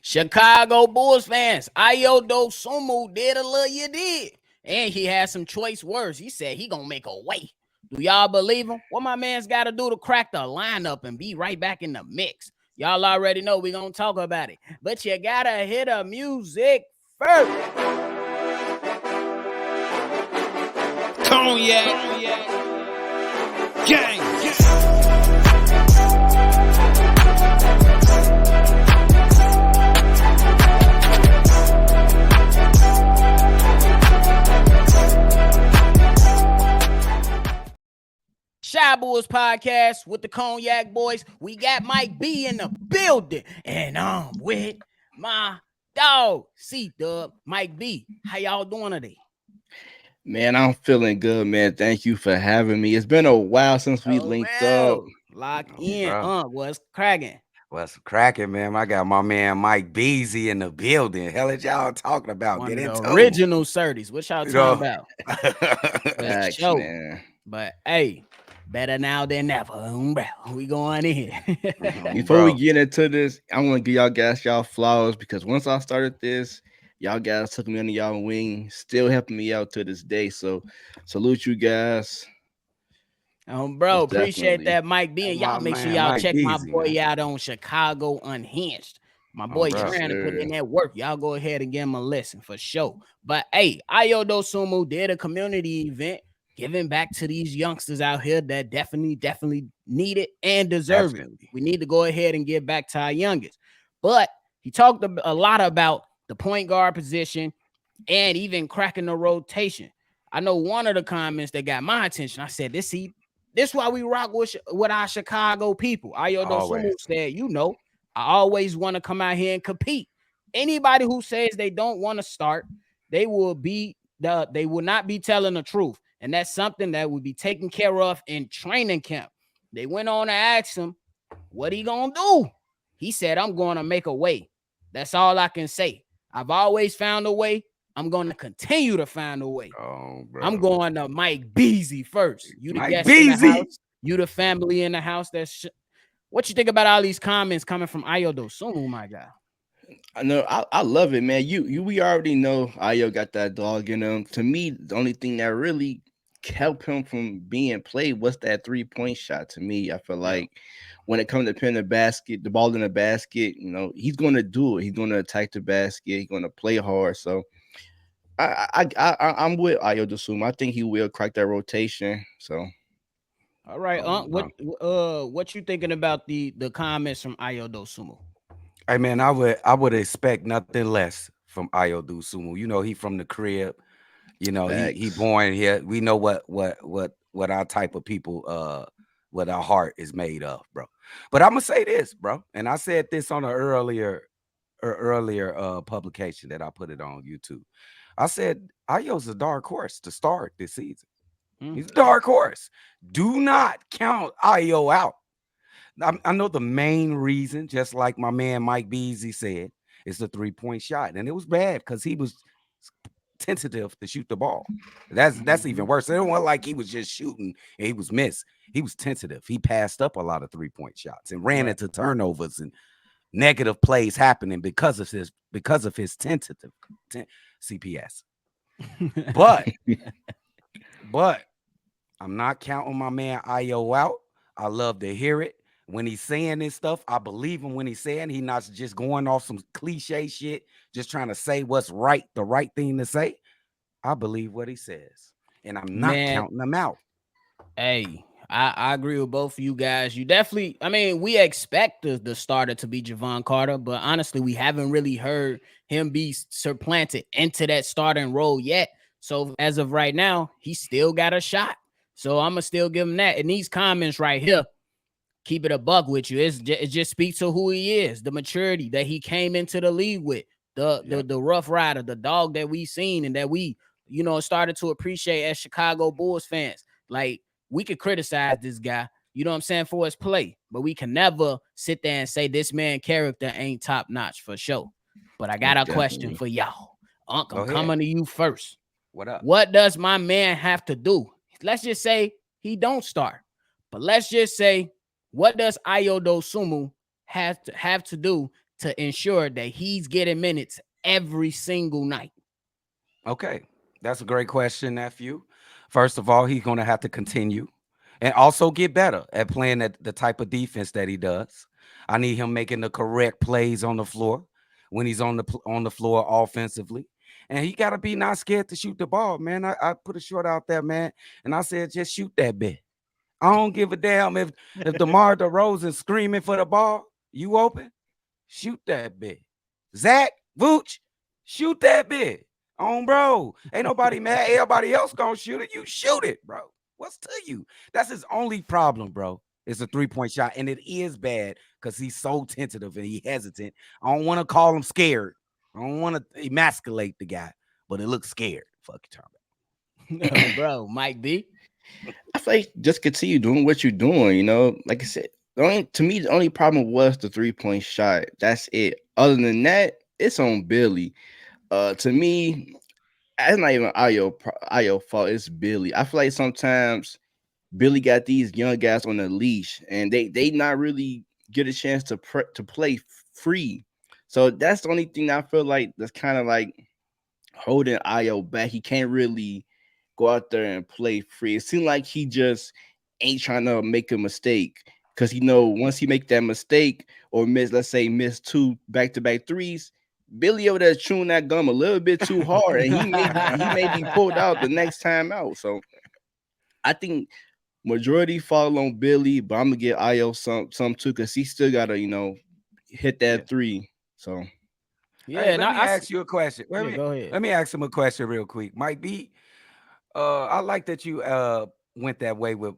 Chicago Bulls fans, Ayo Dosunmu did a little you did. And he had some choice words. He said he gonna make a way. Do y'all believe him? What my man's got to do to crack the lineup and be right back in the mix? Y'all already know we gonna talk about it. But you gotta hit the music first. Cognac. Gang. Shy Bulls podcast with the Cognac boys. We got Mike B in the building, and I'm with my dog, CDubb. Mike B, how y'all doing today? Man, I'm feeling good, man. Thank you for having me. It's been a while since we linked up. Lock in, what's cracking? What's cracking, man? I got my man Mike Beasy in the building. Hell is y'all talking about? One Get of into the original 30s. What y'all talking about? Facts, man. But hey, better now than never. We going in. Before we get into this, I want to give y'all guys y'all flowers because once I started this, y'all guys took me under y'all wing, still helping me out to this day. So salute you guys. Bro, appreciate that, Mike B. And y'all make sure y'all Mike check Beasy, my boy out on Chicago Unhinged. My boy trying to put in that work. Y'all go ahead and give him a listen for sure. But hey, Ayo Dosunmu did a community event giving back to these youngsters out here that definitely need it and deserve it. We need to go ahead and give back to our youngest. But he talked a lot about the point guard position and even cracking the rotation. I know one of the comments that got my attention. I said, this why we rock with our Chicago people. Ayo Dosunmu said, I always want to come out here and compete. Anybody who says they don't want to start, they will not be telling the truth. And that's something that will be taken care of in training camp. They went on to ask him, what he gonna do? He said, I'm going to make a way. That's all I can say. I've always found a way. I'm going to continue to find a way. I'm going to Mike Beasy first. You the guest in the house. You the family in the house. What you think about all these comments coming from Ayo Dosunmu, my guy? I know I love it, man. We already know Ayo got that dog in him. To me, the only thing that really helped him from being played was that 3-point shot. To me, I feel like when it comes to putting the ball in the basket, he's going to do it. He's going to attack the basket. He's going to play hard. So I'm with Ayo Dosunmu. I think he will crack that rotation. So. All right, what you thinking about the comments from Ayo Dosunmu? Hey man, I would expect nothing less from Ayo Dosunmu. He from the crib. He born here. We know what our type of people what our heart is made of, bro. But I'm gonna say this, bro, and I said this on an earlier publication that I put it on YouTube. I said Ayo's a dark horse to start this season. He's a dark horse. Do not count Ayo out. I know the main reason, just like my man Mike Beasy said, is the 3-point shot. And it was bad because he was tentative to shoot the ball. That's even worse. It wasn't like he was just shooting and he was missed. He was tentative. He passed up a lot of 3-point shots and ran into turnovers and negative plays happening because of his tentative CPS. But I'm not counting my man Ayo out. I love to hear it. When he's saying this stuff, I believe him when he's saying he's not just going off some cliche shit, just trying to say what's right, the right thing to say. I believe what he says, and I'm not counting him out. Hey, I agree with both of you guys. You definitely, we expect the starter to be Javon Carter, but honestly, we haven't really heard him be supplanted into that starting role yet. So as of right now, he still got a shot. So I'm going to still give him that. And these comments right here, keep it a buck with you. It just speaks to who he is, the maturity that he came into the league with, the rough rider, the dog that we seen and that we, started to appreciate as Chicago Bulls fans. Like, we could criticize this guy, for his play, but we can never sit there and say this man character ain't top notch for sure. But I got a question for y'all. Uncle, I'm coming to you first. What up? What does my man have to do? Let's just say he don't start, but let's just say, what does Ayo Dosunmu have to do to ensure that he's getting minutes every single night? Okay, that's a great question, nephew. First of all, he's going to have to continue and also get better at playing the type of defense that he does. I need him making the correct plays on the floor when he's on the floor offensively. And he got to be not scared to shoot the ball, man. I put a short out there, man, and I said, just shoot that bit. I don't give a damn if DeMar DeRozan screaming for the ball. You open, shoot that bit. Zach, Vooch, shoot that bit. Bro. Ain't nobody mad. Everybody else gonna shoot it. You shoot it, bro. What's to you? That's his only problem, bro. It's a 3-point shot, and it is bad because he's so tentative and he hesitant. I don't want to call him scared. I don't want to emasculate the guy, but it looks scared. Fuck you, talking about. Bro, Mike B. I feel like just continue doing what you're doing. You know, like I said, to me, the only problem was the 3-point shot. That's it. Other than that, it's on Billy. To me, it's not even Ayo fault. It's Billy. I feel like sometimes Billy got these young guys on a leash, and they not really get a chance to play free. So that's the only thing I feel like that's kind of like holding Ayo back. He can't really go out there and play free. It seems like he just ain't trying to make a mistake because once he make that mistake or let's say miss 2 back-to-back threes, Billy over there chewing that gum a little bit too hard, and he may be pulled out the next time out. So I think majority fall on Billy, but I'm gonna get Ayo some too because he still gotta hit that 3. So yeah, hey, let me ask you a question. Go ahead. Let me ask him a question real quick. Mike B, I like that you went that way with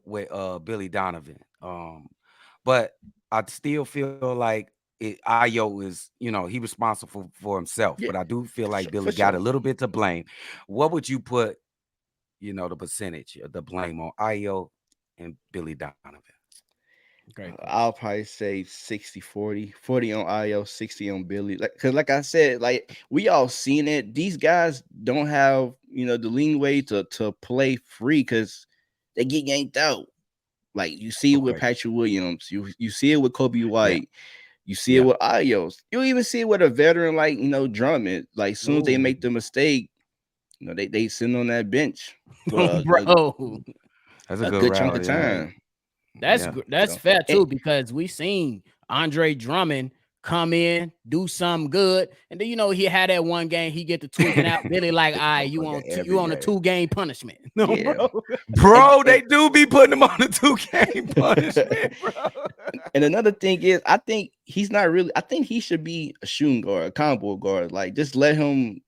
Billy Donovan. But I still feel like Ayo is, he responsible for himself. yeah, But I do feel like Billy sure. got a little bit to blame. What would you put, the percentage of the blame on Ayo and Billy Donovan? I'll probably say 60-40. 40 on Ayo, 60 on Billy. Because like I said, like we all seen it. These guys don't have, the leeway to play free because they get yanked out. Like you see it with Patrick Williams, you see it with Kobe White, you see it with Ayos. You even see it with a veteran like Drummond. Like as soon as they make the mistake, they sit on that bench for bro. That's a good chunk of time. That's fair too, because we seen Andre Drummond come in, do something good, and then he had that one game he get to tweaking out. Billy like, all right, you on a 2-game punishment. No, bro, they do be putting him on a 2-game punishment, bro. And another thing is, I think he's not really. I think he should be a shooting guard, a combo guard. Like just let him.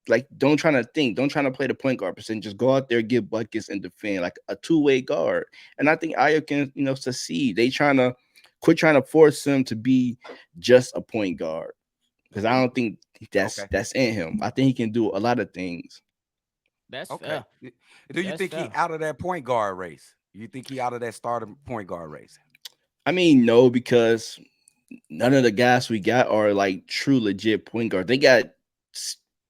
Like don't try to play the point guard percent. Just go out there, get buckets, and defend like a 2-way guard. And I think Ayo can succeed. They quit trying to force him to be just a point guard because I don't think that's in him. I think he can do a lot of things. That's fair. Do you think he out of that point guard race? You think he out of that starting point guard race? I mean, no, because none of the guys we got are like true legit point guard. They got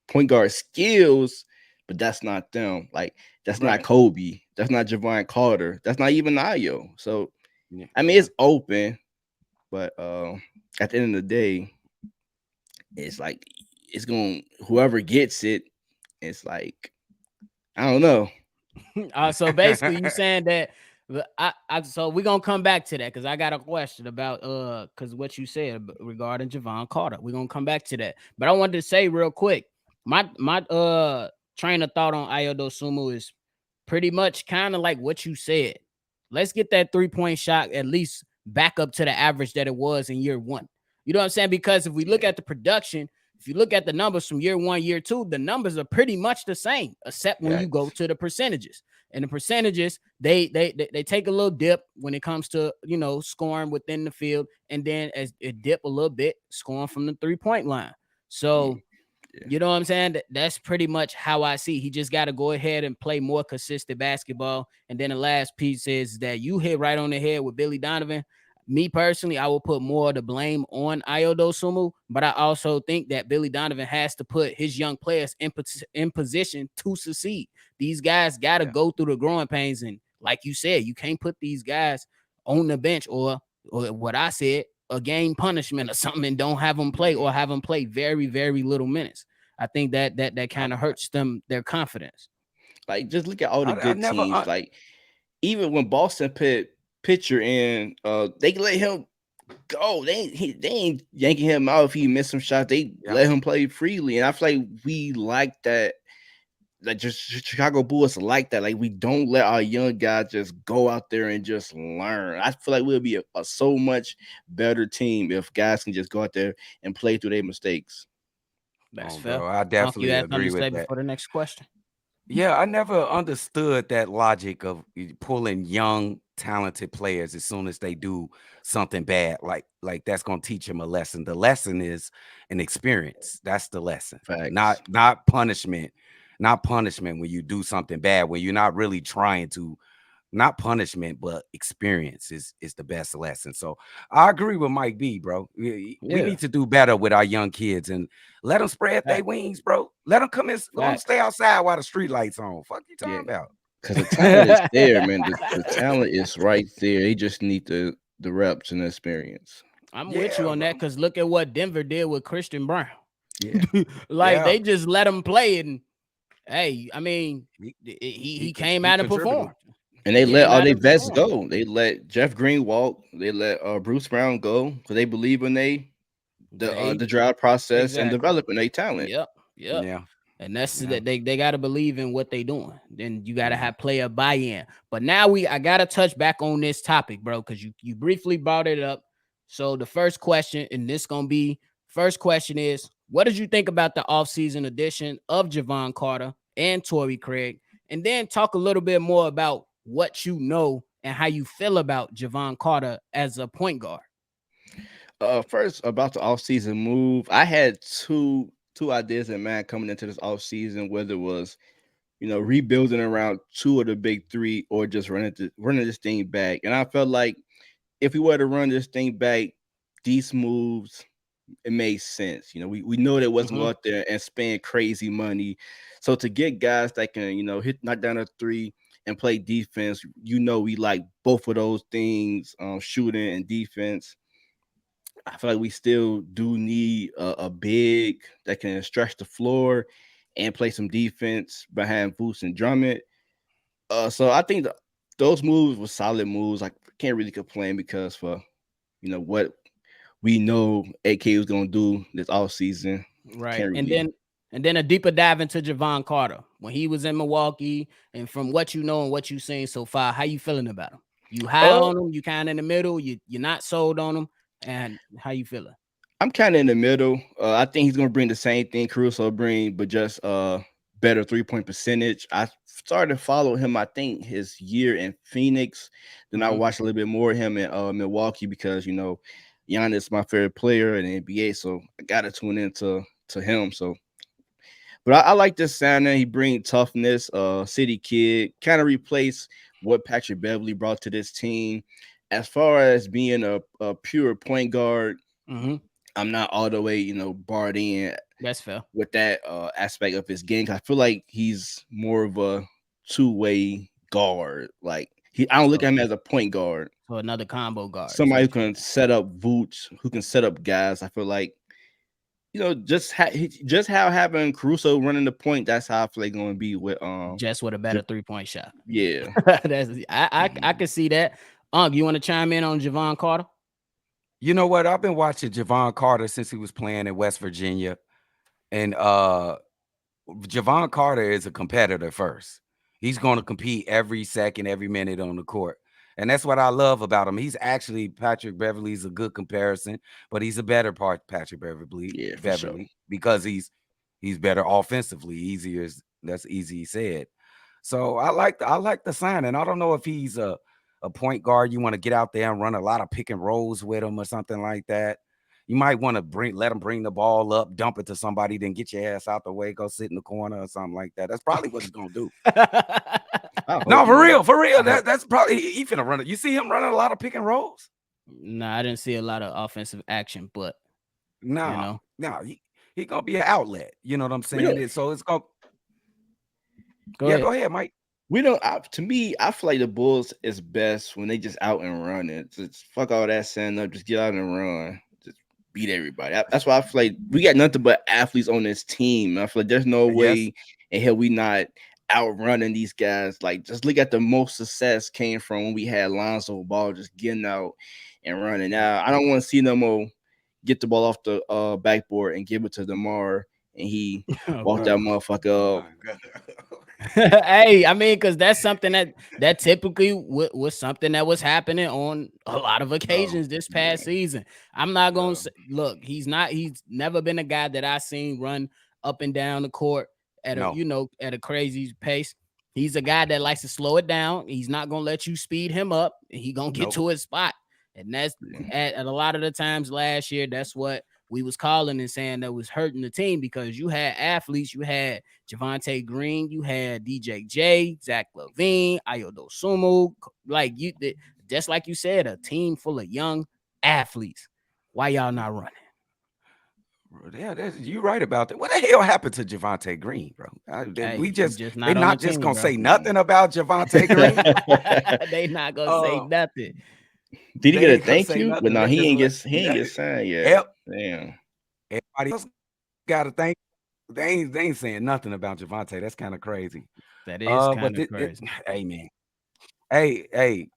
point guard skills, but that's not them. Like that's not Kobe. That's not Javon Carter. That's not even Ayo. So I mean, it's open, but at the end of the day, it's like whoever gets it. It's like I don't know. So basically, you saying that. So we're gonna come back to that because I got a question about because what you said regarding Javon Carter. We're gonna come back to that, but I wanted to say real quick. My train of thought on Ayo Dosunmu is pretty much kind of like what you said. Let's get that 3-point shot at least back up to the average that it was in year 1. You know what I'm saying? Because if we look at the production, if you look at the numbers from year 1, year 2, the numbers are pretty much the same, except when you go to the percentages. And the percentages, they take a little dip when it comes to scoring within the field, and then as it dip a little bit, scoring from the 3-point line. So. You know what I'm saying? That's pretty much how I see. He just got to go ahead and play more consistent basketball. And then the last piece is that you hit right on the head with Billy Donovan. Me personally, I will put more of the blame on Ayo Dosunmu, but I also think that Billy Donovan has to put his young players in position to succeed. These guys got to go through the growing pains, and like you said, you can't put these guys on the bench or what I said, a game punishment or something and don't have them play, or have them play very, very little minutes. I think that kind of hurts them, their confidence. Like, just look at all the I good never. teams. Like, even when Boston put pitcher in, they let him go. They ain't yanking him out if he missed some shots. They let him play freely, and I feel like we like that. Like, just Chicago Bulls like that. Like, we don't let our young guys just go out there and just learn. I feel like we'll be a so much better team if guys can just go out there and play through their mistakes. That's fair. Bro, I You definitely have something agree to say with that. before the next question? Yeah, I never understood that logic of pulling young, talented players as soon as they do something bad. Like that's gonna teach them a lesson. The lesson is an experience. That's the lesson. Facts. Not punishment. Not punishment when you do something bad, when you're not really trying to. Not punishment, but experience is the best lesson. So I agree with Mike B, bro. We need to do better with our young kids and let them spread their wings, bro. Let them come in, let them stay outside while the street lights on. Fuck you talking about? Because the talent is there, man. The talent is right there. They just need the reps and the experience. I'm with you on that, because look at what Denver did with Christian Brown. Yeah. Like, they just let him play, and hey, I mean, he came out and performed. And they let all their vets go. They let Jeff Green walk. They let Bruce Brown go because they believe in the draft process and developing their talent. Yep. Yeah. And that's that they got to believe in what they doing. Then you got to have player buy-in. But now I got to touch back on this topic, bro, because you briefly brought it up. So the first question, and this going to be, first question is, what did you think about the offseason addition of Javon Carter and Tori Craig? And then talk a little bit more about what you know and how you feel about Javon Carter as a point guard. First, about the offseason move, I had two ideas in mind coming into this offseason, whether it was, rebuilding around two of the big three or just running this thing back. And I felt like if we were to run this thing back, these moves, it made sense. We know they wasn't go out there and spend crazy money. So to get guys that can, knock down a three and play defense, we like both of those things, shooting and defense. I feel like we still do need a big that can stretch the floor and play some defense behind Boots and Drummond. So I think those moves were solid moves. I can't really complain because for what we know AK was gonna do this all season. Right. And then a deeper dive into Javon Carter when he was in Milwaukee, and from what you know and what you've seen so far, how you feeling about him? You high on him? You kind of in the middle? You're not sold on him? And how you feeling? I'm kind of in the middle. I think he's gonna bring the same thing Caruso bring, but just better 3-point percentage. I started to follow him, I think, his year in Phoenix. Then I watched a little bit more of him in Milwaukee because Giannis is my favorite player in the NBA, so I gotta tune into him. So, but I like this signing. He brings toughness, city kid, kind of replace what Patrick Beverly brought to this team. As far as being a pure point guard, I'm not all the way, barred in. That's fair. With that aspect of his game. I feel like he's more of a two-way guard. Like I don't look at him as a point guard. So another combo guard. Somebody who can set up Vooch, who can set up guys. I feel like, just how having Caruso running the point, that's how I feel like going to be with just with a better 3-point shot. Yeah. I can see that. You want to chime in on Javon Carter? You know what? I've been watching Javon Carter since he was playing in West Virginia. And Javon Carter is a competitor first. He's going to compete every second, every minute on the court. And that's what I love about him. He's actually, Patrick Beverly's a good comparison, but he's a better part, Patrick Beverly, sure. because he's better offensively. That's easy said. So I like the signing. I don't know if he's a point guard. You want to get out there and run a lot of pick and rolls with him or something like that. You might want to let him bring the ball up, dump it to somebody, then get your ass out the way, go sit in the corner or something like that. That's probably what he's gonna do. No, for real. That's probably he finna run it. You see him running a lot of pick and rolls? No, I didn't see a lot of offensive action, but no, he gonna be an outlet. You know what I'm saying? So it's gonna. Go ahead, Mike. We don't. To me, I feel like the Bulls is best when they just out and run it. Just fuck all that stand up. Just get out and run. Just beat everybody. That's why I feel like we got nothing but athletes on this team. I feel like there's no Yes. way in hell we not outrunning these guys. Like just look at the most success came from when we had Lonzo Ball just getting out and running. Now I don't want to see no more get the ball off the backboard and give it to DeMar and he Oh, walked that bro. motherfucker up. Hey, I mean, because that's something that typically was something that was happening on a lot of Bro. occasions this Yeah. past season. I'm not gonna Yeah. say, look, he's never been a guy that I seen run up and down the court at a No. at a crazy pace. He's a guy that likes to slow it down. He's not gonna let you speed him up. He gonna get Nope. to his spot, and that's at a lot of the times last year. That's what we was calling and saying that was hurting the team because you had athletes, you had Javonte Green, you had DJJ, Zach LaVine, Ayo Dosunmu, like you did, just like you said, a team full of young athletes. Why y'all not running? Yeah, you right about that. What the hell happened to Javonte Green, bro? Hey, We he just just they not on the not just team, gonna bro. say nothing about Javonte Green. They not gonna say uh, nothing. Did he they get a ain't gonna thank say you? But nothing. no, They just let he ain't get signed yet. yep. Damn. Everybody else got to thank. They ain't saying nothing about Javonte. That's kind of crazy. That is But kind of crazy. hey man, hey,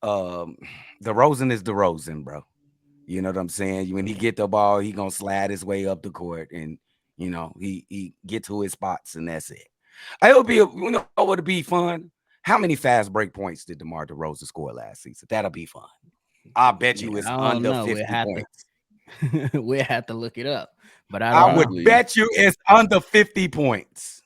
um, DeRozan is DeRozan, bro. You know what I'm saying? When he get the ball, he gonna slide his way up the court, and he get to his spots, and that's it. It'll be what would be fun? How many fast break points did DeMar DeRozan score last season? That'll be fun. I bet you Yeah, it's I don't under know. 50 points. We'll have to look it up, but I I don't know. would Probably. bet you it's under 50 points.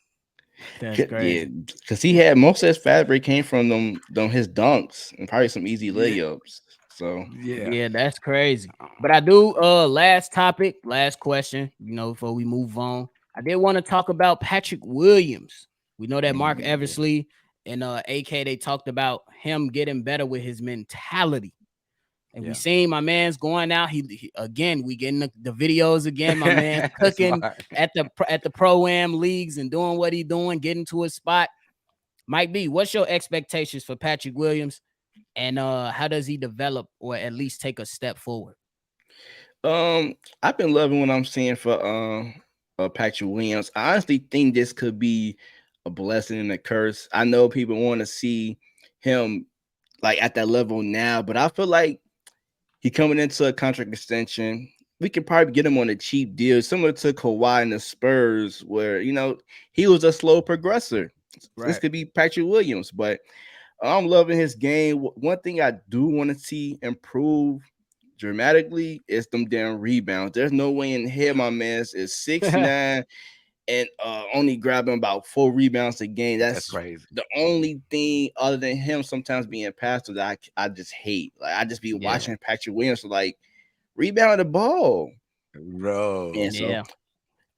That's Yeah, crazy. because he had most of his fabric came from them his dunks and probably some easy Yeah, layups. So yeah. Yeah, that's crazy. But I do last topic, last question, before we move on. I did want to talk about Patrick Williams. We know that Mark Yeah. Eversley and AK they talked about him getting better with his mentality. And we Yeah. seen my man's going out. He again, we getting the videos again. My man's cooking Smart. at the pro-am leagues and doing what he doing, getting to his spot. Mike B, what's your expectations for Patrick Williams? And how does he develop or at least take a step forward? I've been loving what I'm seeing for Patrick Williams. I honestly think this could be a blessing and a curse. I know people want to see him like at that level now, but I feel like he coming into a contract extension. We could probably get him on a cheap deal, similar to Kawhi and the Spurs, where he was a slow progressor. This Right. could be Patrick Williams, but I'm loving his game. One thing I do want to see improve dramatically is them damn rebounds. There's no way in hell my man is 6'9" and only grabbing about 4 rebounds a game. That's That's crazy. the only thing other than him sometimes being passed that I just hate. Like I just be Yeah. watching Patrick Williams like rebound the ball. Bro. And so Yeah.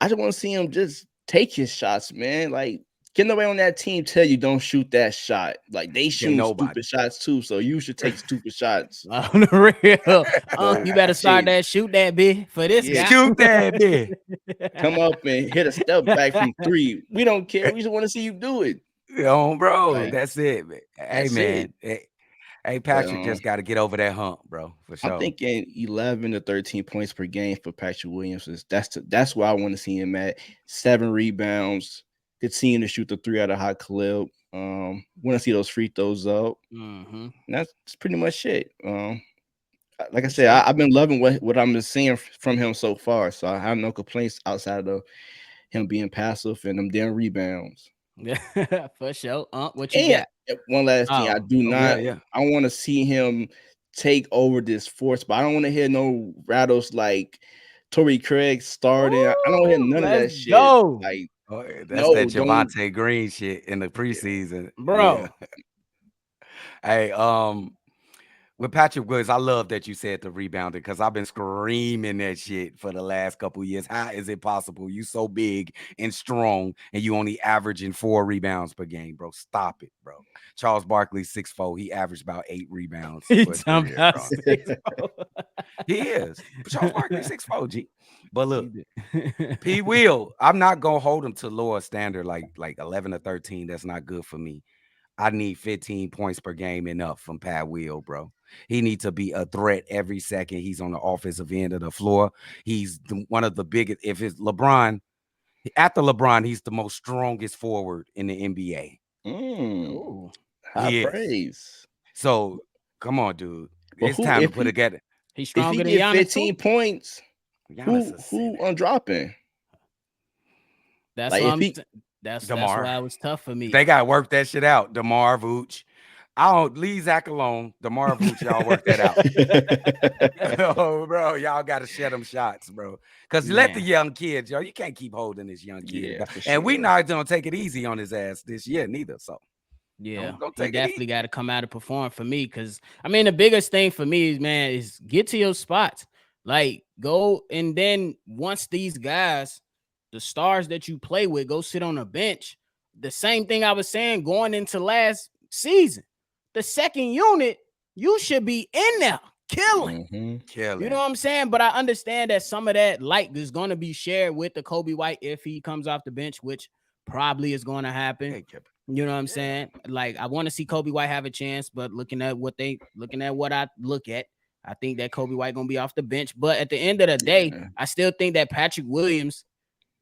I just want to see him just take his shots, man. Like can nobody on that team tell you don't shoot that shot? Like they Can't shoot nobody. stupid shots too, so you should take stupid shots. On the real. So You better start shit, that shoot that bit for this yeah, guy. Shoot that bitch. come up and hit a step back from 3. We don't care. We just want to see you do it. Bro. Like That's it, man. Hey, that's it. man. Hey, But Patrick just got to get over that hump, bro, for I'm sure. thinking 11 to 13 points per game for Patrick Williams. That's where I want to see him at. 7 rebounds. Continue to shoot the 3 out of hot clip. Want to see those free throws up. Mm-hmm. And that's pretty much it. Like I For said, sure. I've been loving what I'm seeing from him so far. So I have no complaints outside of him being passive and them damn rebounds. Yeah, for sure. What you And got? one last thing, I Oh, do okay. Yeah, not. yeah. I want to see him take over this force, but I don't want to hear no rattles like Tori Craig starting. I don't hear Ooh, none of let's that shit. go. Like, Oh, that's that no, don't. Javonte Green shit in the Yeah, preseason. Yeah. Bro. Hey, with Patrick Williams, I love that you said the rebounder because I've been screaming that shit for the last couple years. How is it possible? You so big and strong, and you only averaging 4 rebounds per game, bro. Stop it, bro. Charles Barkley 6'4". He averaged about 8 rebounds He for his talking career, about bro. 6. He is. Charles Barkley 6'4", G. But He look, did. P will. I'm not gonna hold him to lower standard like 11 or 13. That's not good for me. I need 15 points per game enough from Pat Will, bro. He needs to be a threat every second he's on the offensive end of the floor. He's one of the biggest. If it's LeBron, after LeBron, he's the most strongest forward in the NBA. Ooh. High He is. praise. So come on, dude. But It's time to put together. He's if he stronger than get Giannis 15 too? points, Giannis who undropping? That's Like what if I'm. he That's DeMar. why it was tough for me. They got to work that shit out. DeMar Vooch. I don't leave Zach alone. DeMar Vooch, y'all work that out. Oh, bro, y'all got to share them shots, bro. Because let the young kids, yo, you can't keep holding this young kid. Yeah, for And we sure. not gonna take it easy on his ass this year, neither. So Yeah, don't he take it definitely easy. got to come out and perform for me. Because I mean, the biggest thing for me is, man, is get to your spots. Like, go, and then once these guys, the stars that you play with, go sit on a bench. The same thing I was saying going into last season. The second unit, you should be in there killing. Killing. You know what I'm saying? But I understand that some of that light is going to be shared with the Kobe White if he comes off the bench, which probably is going to happen. You know what I'm saying? Like, I want to see Kobe White have a chance, but looking at what I look at, I think that Kobe White gonna be off the bench. But at the end of the day, I still think that Patrick Williams,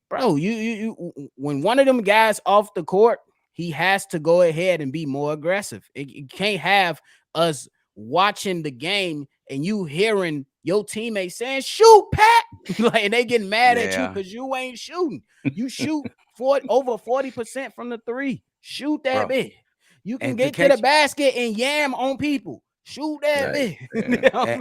bro, you when one of them guys off the court, he has to go ahead and be more aggressive. It can't have us watching the game and you hearing your teammates saying, "Shoot, Pat," like, and they getting mad at you because you ain't shooting. You shoot over 40% from the three. Shoot that bit. You can get to the basket and yam on people. Shoot that bit.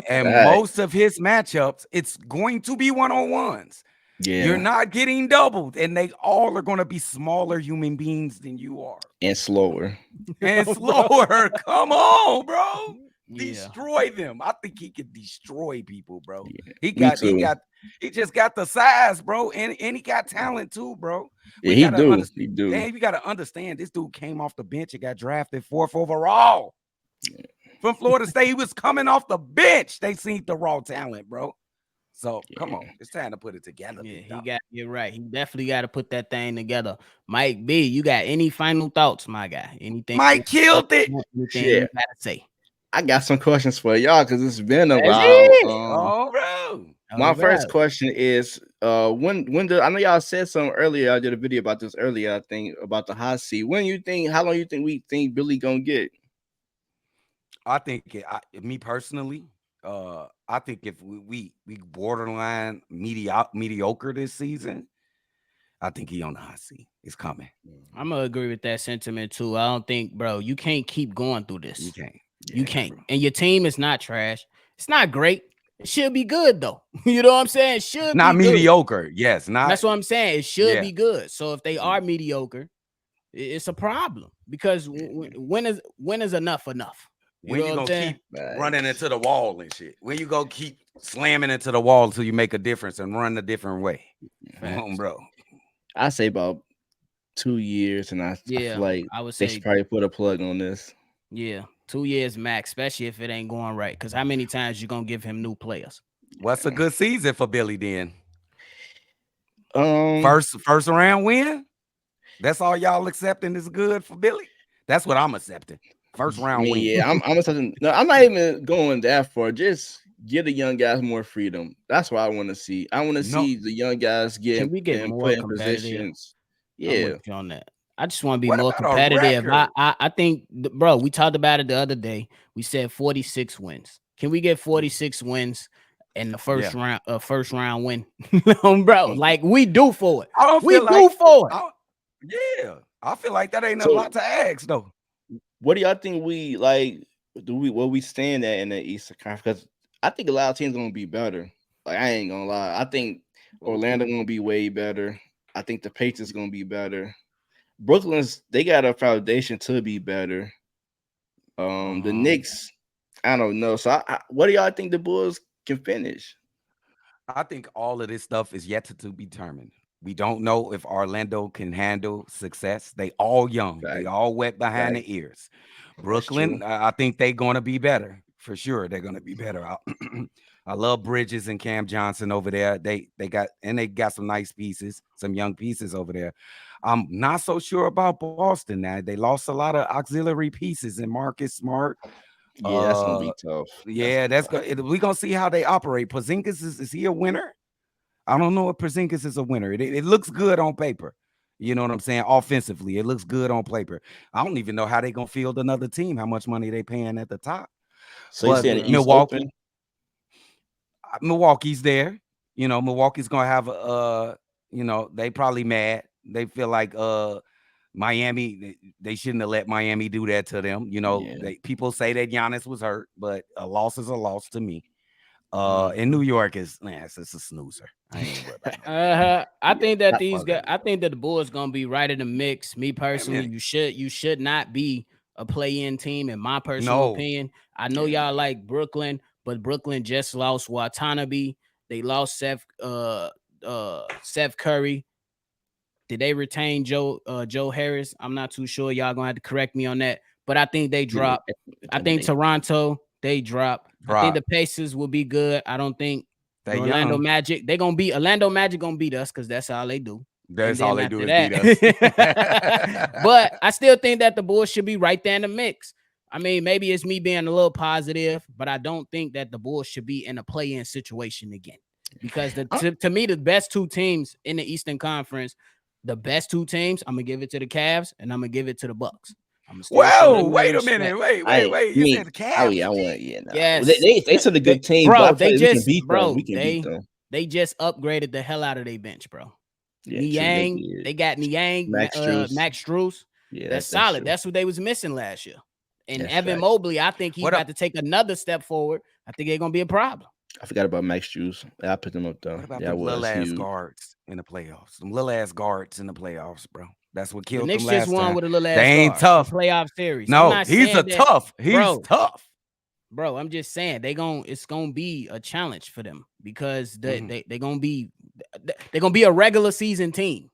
And most of his matchups, it's going to be one-on-ones. Yeah. You're not getting doubled, and they all are going to be smaller human beings than you are. And slower. Come on, bro. Yeah. Destroy them. I think he could destroy people, bro. Yeah. He just got the size, bro, and he got talent too, bro. Yeah, he do. Damn, you gotta understand, this dude came off the bench and got drafted 4th overall from Florida State. He was coming off the bench. They seen the raw talent, bro. So come on, it's time to put it together. Yeah, you're right. He definitely got to put that thing together. Mike B, you got any final thoughts, my guy? Anything? Mike killed it. Anything you gotta say? I got some questions for y'all because it's been a while. Bro. My first question is, when I know y'all said something earlier. I did a video about this earlier. I think about the hot seat. How long you think we think Billy gonna get? I think me personally, I think if we borderline mediocre this season, I think he on the hot seat. It's coming. I'm gonna agree with that sentiment too. I don't think, bro, you can't keep going through this. You can't. You can't. Bro. And your team is not trash. It's not great. It should be good though. You know what I'm saying? It should not be mediocre. Good. Yes, not. That's what I'm saying. It should be good. So if they are mediocre, it's a problem because when is enough? When you gonna keep running into the wall and shit? When you go keep slamming into the wall until you make a difference and run a different way? Bro. I say about 2 years, and I feel like I would say they should probably put a plug on this. Yeah, 2 years max, especially if it ain't going right. Because how many times you gonna give him new players? What's a good season for Billy then? First round win. That's all y'all accepting is good for Billy. That's what I'm accepting. First round win. Yeah, I'm accepting. No, I'm not even going that far. Just give the young guys more freedom. That's what I want to see. I want to see the young guys get more put in positions. Yeah, I'm with you on that. I just want to be more competitive. I think, bro, we talked about it the other day. We said 46 wins. Can we get 46 wins in the first round win? Bro, like we do for it. I feel like that ain't a lot to ask though. What do y'all think we like? Where we stand at in the Eastern Conference? Because I think a lot of teams gonna be better. Like, I ain't gonna lie. I think Orlando gonna be way better. I think the Patriots gonna be better. They got a foundation to be better. The Knicks, I don't know. So what do y'all think the Bulls can finish? I think all of this stuff is yet to be determined. We don't know if Orlando can handle success. They all young. They all wet behind the ears. Brooklyn, I think they're going to be better. For sure, they're gonna be better. I love Bridges and Cam Johnson over there. They got some nice pieces, some young pieces over there. I'm not so sure about Boston now. They lost a lot of auxiliary pieces in Marcus Smart. Yeah, that's gonna be tough. Yeah, we're gonna see how they operate. Porzingis is he a winner? I don't know if Porzingis is a winner. It looks good on paper. You know what I'm saying? Offensively, it looks good on paper. I don't even know how they gonna field another team. How much money they paying at the top? So you But saying the East open? Milwaukee's there. You know, Milwaukee's gonna have they probably mad. They feel like Miami, they shouldn't have let Miami do that to them. You know, people say that Giannis was hurt, but a loss is a loss to me. In New York it's a snoozer. I ain't worried about that. I think that I think that the Bulls gonna be right in the mix. Me personally, you should not be a play-in team, in my personal opinion. I know y'all like Brooklyn, but Brooklyn just lost Watanabe. They lost Seth Curry. Did they retain Joe Harris? I'm not too sure. Y'all gonna have to correct me on that. But I think they dropped. I think Toronto, they drop. I think the Pacers will be good. I don't think the Orlando Magic, Orlando Magic gonna beat us because that's all they do. That's all they do is beat us. But I still think that the Bulls should be right there in the mix. I mean, maybe it's me being a little positive, but I don't think that the Bulls should be in a play-in situation again. Because to me, the best two teams in the Eastern Conference, the best two teams, I'm gonna give it to the Cavs and I'm gonna give it to the Bucks. Whoa, wait a minute. Wait. You said the Cavs? Oh, yeah, I want, yeah. No. Yes. They said a good team, bro, but we can beat them. We can beat them. They just upgraded the hell out of their bench, bro. Yeah, Niang, they got Niang, Max Strus. Yeah, that's solid. That's what they was missing last year. And Evan Mobley, I think he's got to take another step forward. I think they're gonna be a problem. I forgot about Max Strus. I put them up though. What about the little ass guards in the playoffs? Some little ass guards in the playoffs, bro. That's what killed them last time. Just won with a little ass. They ain't tough. Playoff series. No, he's tough. He's tough. Bro, I'm just saying it's gonna be a challenge for them because they're gonna be a regular season team.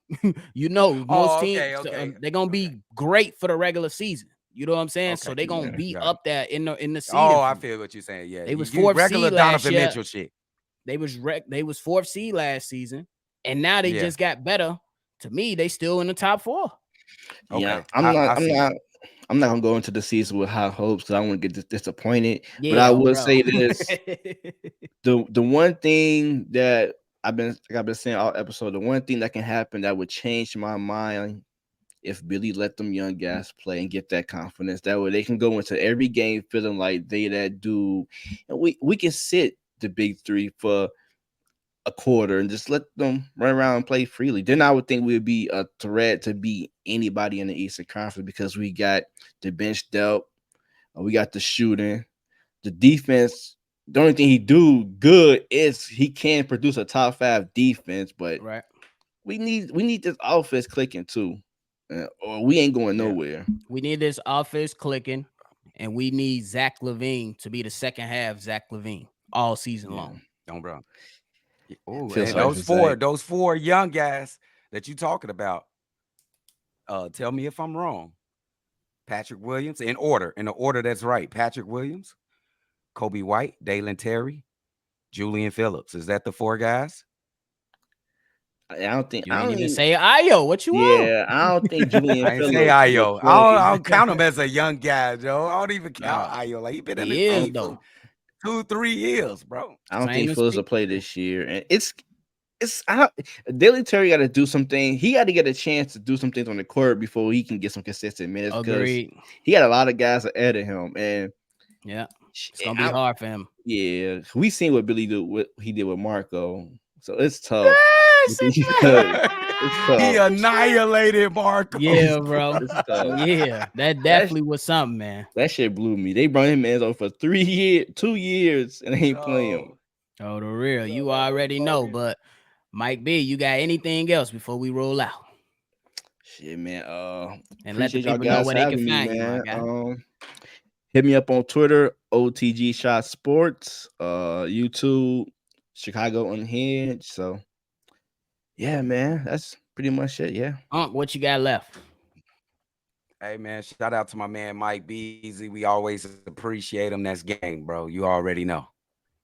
You know, most teams they're gonna be great for the regular season. You know what I'm saying? So they're gonna be up there in the season. Oh, I feel what you're saying. Yeah, they was fourth regular seed Donovan last year. Mitchell shit. They was fourth seed last season, and now they just got better. To me, they still in the top 4. Yeah, I'm not gonna go into the season with high hopes because I want to get disappointed. Yeah, but I will say this: the one thing that I've been saying all episode, the one thing that can happen that would change my mind if Billy let them young guys play and get that confidence. That way they can go into every game feeling like they that dude, and we can sit the big three for a quarter and just let them run around and play freely. Then I would think we would be a threat to beat anybody in the Eastern Conference because we got the bench depth, we got the shooting, the defense. The only thing he do good is he can produce a top 5 defense, but we need this offense clicking too, or we ain't going nowhere. We need this offense clicking, and we need Zach LaVine to be the second half Zach LaVine all season long. Don't bro. Oh, those four young guys that you talking about. Tell me if I'm wrong. Patrick Williams in the order that's right. Patrick Williams, Kobe White, Dalen Terry, Julian Phillips. Is that the 4 guys? I don't think you didn't even say Ayo. What you want? Yeah, I don't think Julian Phillips. I say Ayo. I don't count him as a young guy, Joe. I don't even count Ayo. Like he been in the league for 2-3 years, bro. I don't think Phillips will play this year, and Dalen Terry got to do something. He got to get a chance to do some things on the court before he can get some consistent minutes. Agreed. He got a lot of guys ahead of him, and it's gonna be hard for him. Yeah, we seen what Billy did. What he did with Marco, so it's tough. It's tough. He annihilated Marco. Yeah, bro. Yeah, that definitely was something, man. That shit blew me. They brought him in for 2 years, and they ain't playing him. Oh, the real. You already know, but Mike B, you got anything else before we roll out? Shit, man. And let the people know where they can find you, my guy. Hit me up on Twitter, OTG Shot Sports, YouTube, Chicago Unhinged. So, yeah, man, that's pretty much it. Yeah. What you got left? Hey man, shout out to my man Mike Beasley. We always appreciate him. That's gang, bro. You already know.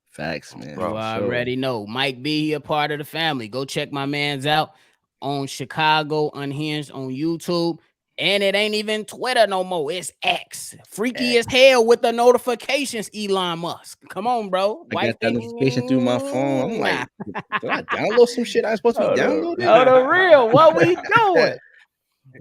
Facts, man. Bro, I already know. Mike B, he a part of the family. Go check my man's out on Chicago Unhinged on YouTube. And it ain't even Twitter no more. It's X. Freaky as hell with the notifications, Elon Musk. Come on, bro. I got that notification through my phone. I'm like, did I download some shit I was supposed to be downloading? Oh, the real. What we doing?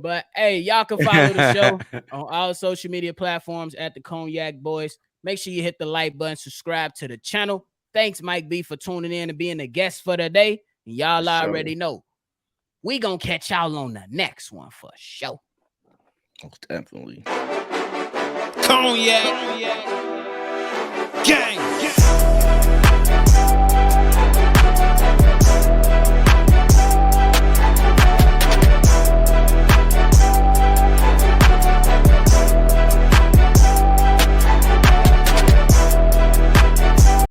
But hey, y'all can follow the show on all social media platforms at the Cognac Boys. Make sure you hit the like button, subscribe to the channel. Thanks, Mike B, for tuning in and being a guest for the day. Y'all already know. We gonna catch y'all on the next one for sure. Most definitely. Cognac. Gang.